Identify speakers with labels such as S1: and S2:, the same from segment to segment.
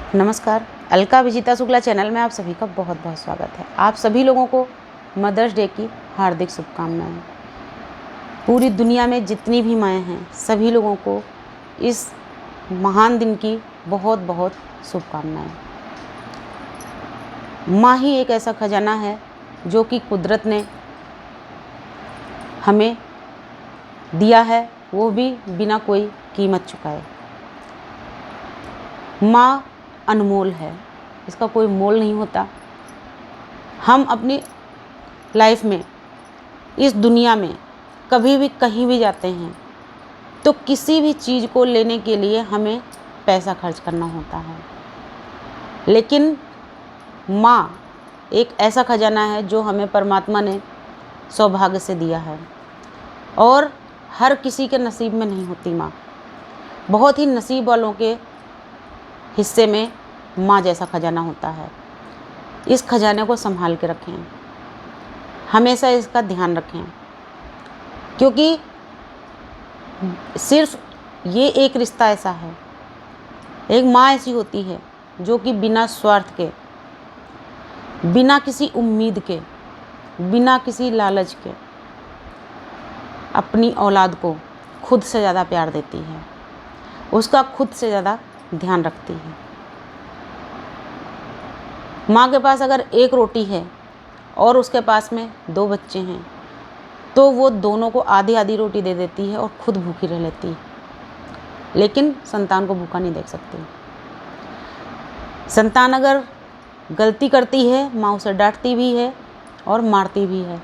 S1: नमस्कार। अलका विजिता शुक्ला चैनल में आप सभी का बहुत बहुत स्वागत है। आप सभी लोगों को मदर्स डे की हार्दिक शुभकामनाएं। पूरी दुनिया में जितनी भी माएँ हैं सभी लोगों को इस महान दिन की बहुत बहुत शुभकामनाएं। माँ ही एक ऐसा खजाना है जो कि कुदरत ने हमें दिया है, वो भी बिना कोई कीमत चुकाए। माँ अनमोल है, इसका कोई मोल नहीं होता। हम अपनी लाइफ में इस दुनिया में कभी भी कहीं भी जाते हैं तो किसी भी चीज़ को लेने के लिए हमें पैसा खर्च करना होता है, लेकिन माँ एक ऐसा खजाना है जो हमें परमात्मा ने सौभाग्य से दिया है और हर किसी के नसीब में नहीं होती माँ। बहुत ही नसीब वालों के हिस्से में माँ जैसा खजाना होता है। इस खजाने को संभाल के रखें, हमेशा इसका ध्यान रखें, क्योंकि सिर्फ ये एक रिश्ता ऐसा है, एक माँ ऐसी होती है जो कि बिना स्वार्थ के, बिना किसी उम्मीद के, बिना किसी लालच के अपनी औलाद को खुद से ज़्यादा प्यार देती है, उसका खुद से ज़्यादा ध्यान रखती है। माँ के पास अगर एक रोटी है और उसके पास में 2 बच्चे हैं तो वो दोनों को आधी आधी रोटी दे देती है और खुद भूखी रह लेती है, लेकिन संतान को भूखा नहीं देख सकती। संतान अगर गलती करती है माँ उसे डांटती भी है और मारती भी है,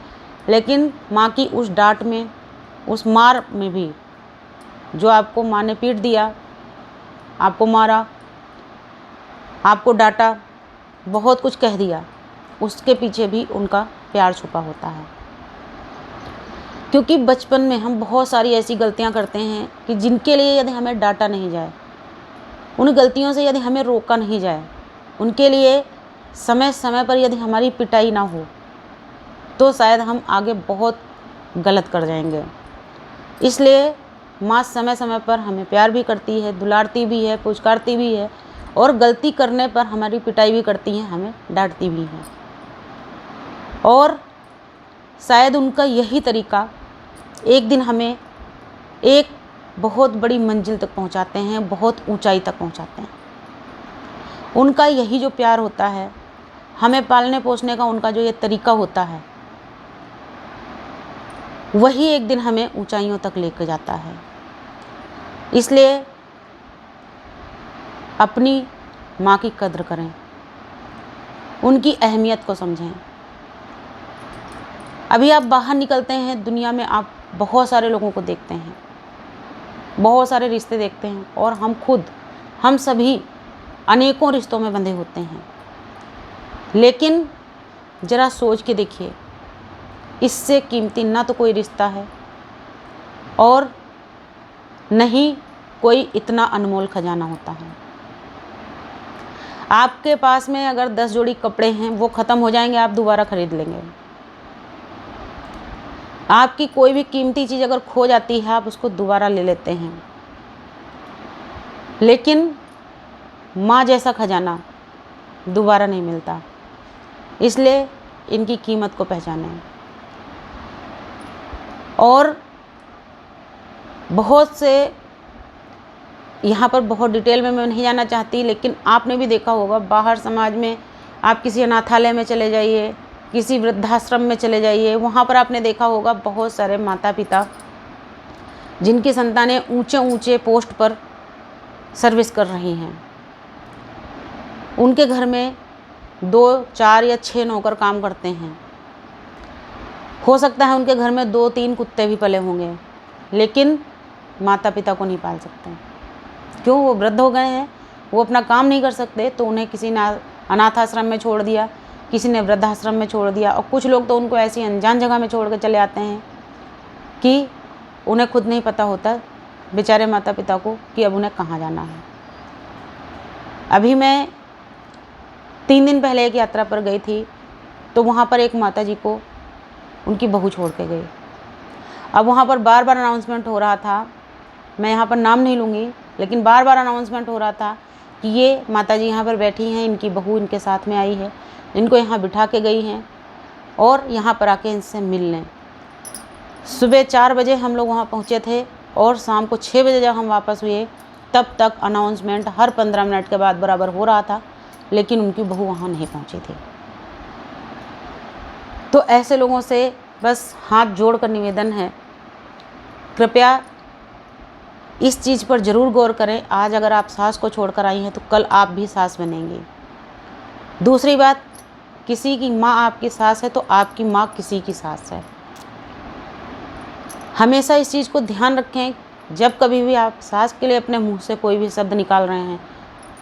S1: लेकिन माँ की उस डांट में, उस मार में भी, जो आपको माँ ने पीट दिया, आपको मारा, आपको डांटा, बहुत कुछ कह दिया, उसके पीछे भी उनका प्यार छुपा होता है। क्योंकि बचपन में हम बहुत सारी ऐसी गलतियां करते हैं कि जिनके लिए यदि हमें डांटा नहीं जाए, उन गलतियों से यदि हमें रोका नहीं जाए, उनके लिए समय समय पर यदि हमारी पिटाई ना हो तो शायद हम आगे बहुत गलत कर जाएंगे। इसलिए माँ समय समय पर हमें प्यार भी करती है, दुलारती भी है, पुचकारती भी है और गलती करने पर हमारी पिटाई भी करती हैं, हमें डांटती भी हैं। और शायद उनका यही तरीका एक दिन हमें एक बहुत बड़ी मंजिल तक पहुंचाते हैं, बहुत ऊंचाई तक पहुंचाते हैं। उनका यही जो प्यार होता है, हमें पालने पोसने का उनका जो ये तरीका होता है, वही एक दिन हमें ऊंचाइयों तक लेकर जाता है। इसलिए अपनी माँ की कद्र करें, उनकी अहमियत को समझें। अभी आप बाहर निकलते हैं दुनिया में, आप बहुत सारे लोगों को देखते हैं, बहुत सारे रिश्ते देखते हैं और हम सभी अनेकों रिश्तों में बंधे होते हैं। लेकिन ज़रा सोच के देखिए, इससे कीमती ना तो कोई रिश्ता है और न ही कोई इतना अनमोल खजाना होता है। आपके पास में अगर 10 जोड़ी कपड़े हैं, वो ख़त्म हो जाएंगे, आप दोबारा खरीद लेंगे। आपकी कोई भी कीमती चीज़ अगर खो जाती है, आप उसको दोबारा ले लेते हैं, लेकिन माँ जैसा खजाना दोबारा नहीं मिलता। इसलिए इनकी कीमत को पहचानें। और बहुत से, यहाँ पर बहुत डिटेल में मैं नहीं जाना चाहती, लेकिन आपने भी देखा होगा बाहर समाज में, आप किसी अनाथालय में चले जाइए, किसी वृद्धाश्रम में चले जाइए, वहाँ पर आपने देखा होगा बहुत सारे माता पिता जिनकी संतानें ऊंचे ऊंचे पोस्ट पर सर्विस कर रही हैं। उनके घर में 2, 4 या 6 नौकर काम करते हैं। हो सकता है उनके घर में 2-3 कुत्ते भी पले होंगे, लेकिन माता पिता को नहीं पाल सकते। क्यों? वो वृद्ध हो गए हैं, वो अपना काम नहीं कर सकते, तो उन्हें किसी ने अनाथ आश्रम में छोड़ दिया, किसी ने वृद्धाश्रम में छोड़ दिया, और कुछ लोग तो उनको ऐसी अनजान जगह में छोड़ कर चले आते हैं कि उन्हें खुद नहीं पता होता बेचारे माता पिता को कि अब उन्हें कहाँ जाना है। अभी मैं 3 दिन पहले एक यात्रा पर गई थी, तो वहाँ पर एक माता जी को उनकी बहू छोड़ के गई। अब वहाँ पर बार बार अनाउंसमेंट हो रहा था, मैं यहाँ पर नाम नहीं लूँगी, लेकिन बार बार अनाउंसमेंट हो रहा था कि ये माताजी यहाँ पर बैठी हैं, इनकी बहू इनके साथ में आई है, इनको यहाँ बिठा के गई हैं और यहाँ पर आके इनसे मिल लें। सुबह 4 बजे हम लोग वहाँ पहुँचे थे और शाम को 6 बजे जब हम वापस हुए तब तक अनाउंसमेंट हर 15 मिनट के बाद बराबर हो रहा था, लेकिन उनकी बहू वहाँ नहीं पहुँची थी। तो ऐसे लोगों से बस हाथ जोड़कर निवेदन है, कृपया इस चीज़ पर ज़रूर गौर करें। आज अगर आप सास को छोड़कर आई हैं तो कल आप भी सास बनेंगी। दूसरी बात, किसी की माँ आपकी सास है तो आपकी माँ किसी की सास है। हमेशा इस चीज़ को ध्यान रखें, जब कभी भी आप सास के लिए अपने मुंह से कोई भी शब्द निकाल रहे हैं,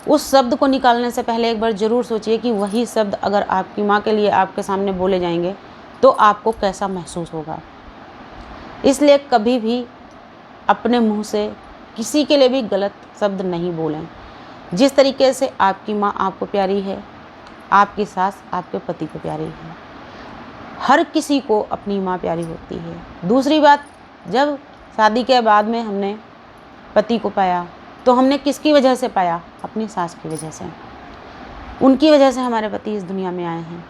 S1: उस शब्द को निकालने से पहले एक बार ज़रूर सोचिए कि वही शब्द अगर आपकी माँ के लिए आपके सामने बोले जाएंगे तो आपको कैसा महसूस होगा। इसलिए कभी भी अपने मुंह से किसी के लिए भी गलत शब्द नहीं बोलें। जिस तरीके से आपकी माँ आपको प्यारी है, आपकी सास आपके पति को प्यारी है। हर किसी को अपनी माँ प्यारी होती है। दूसरी बात, जब शादी के बाद में हमने पति को पाया तो हमने किसकी वजह से पाया? अपनी सास की वजह से। उनकी वजह से हमारे पति इस दुनिया में आए हैं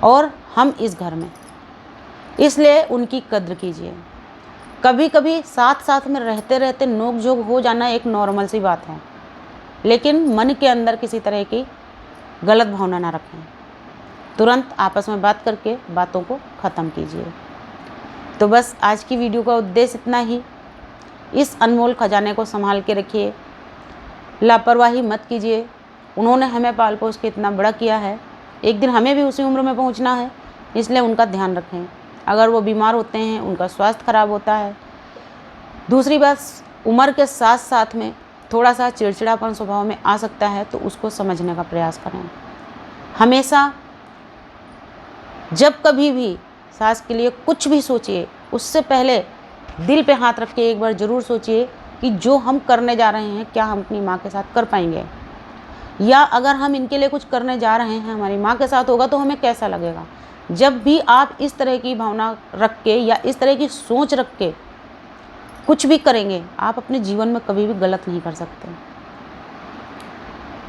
S1: और हम इस घर में, इसलिए उनकी कद्र कीजिए। कभी कभी साथ साथ में रहते रहते नोक झोंक हो जाना एक नॉर्मल सी बात है, लेकिन मन के अंदर किसी तरह की गलत भावना ना रखें। तुरंत आपस में बात करके बातों को ख़त्म कीजिए। तो बस आज की वीडियो का उद्देश्य इतना ही। इस अनमोल खजाने को संभाल के रखिए, लापरवाही मत कीजिए। उन्होंने हमें पाल पोस के इतना बड़ा किया है, एक दिन हमें भी उसी उम्र में पहुंचना है, इसलिए उनका ध्यान रखें। अगर वो बीमार होते हैं, उनका स्वास्थ्य खराब होता है। दूसरी बात, उम्र के साथ साथ में थोड़ा सा चिड़चिड़ापन स्वभाव में आ सकता है, तो उसको समझने का प्रयास करें। हमेशा जब कभी भी सास के लिए कुछ भी सोचिए, उससे पहले दिल पे हाथ रख के एक बार ज़रूर सोचिए कि जो हम करने जा रहे हैं क्या हम अपनी माँ के साथ कर पाएंगे, या अगर हम इनके लिए कुछ करने जा रहे हैं हमारी माँ के साथ होगा तो हमें कैसा लगेगा। जब भी आप इस तरह की भावना रख के या इस तरह की सोच रख के कुछ भी करेंगे, आप अपने जीवन में कभी भी गलत नहीं कर सकते।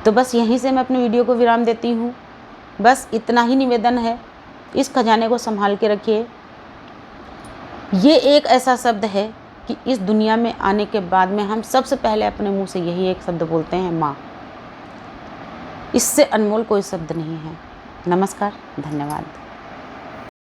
S1: तो बस यहीं से मैं अपनी वीडियो को विराम देती हूँ। बस इतना ही निवेदन है, इस खजाने को संभाल के रखिए। ये एक ऐसा शब्द है कि इस दुनिया में आने के बाद में हम सबसे पहले अपने मुंह से यही एक शब्द बोलते हैं, माँ। इससे अनमोल कोई शब्द नहीं है। नमस्कार, धन्यवाद।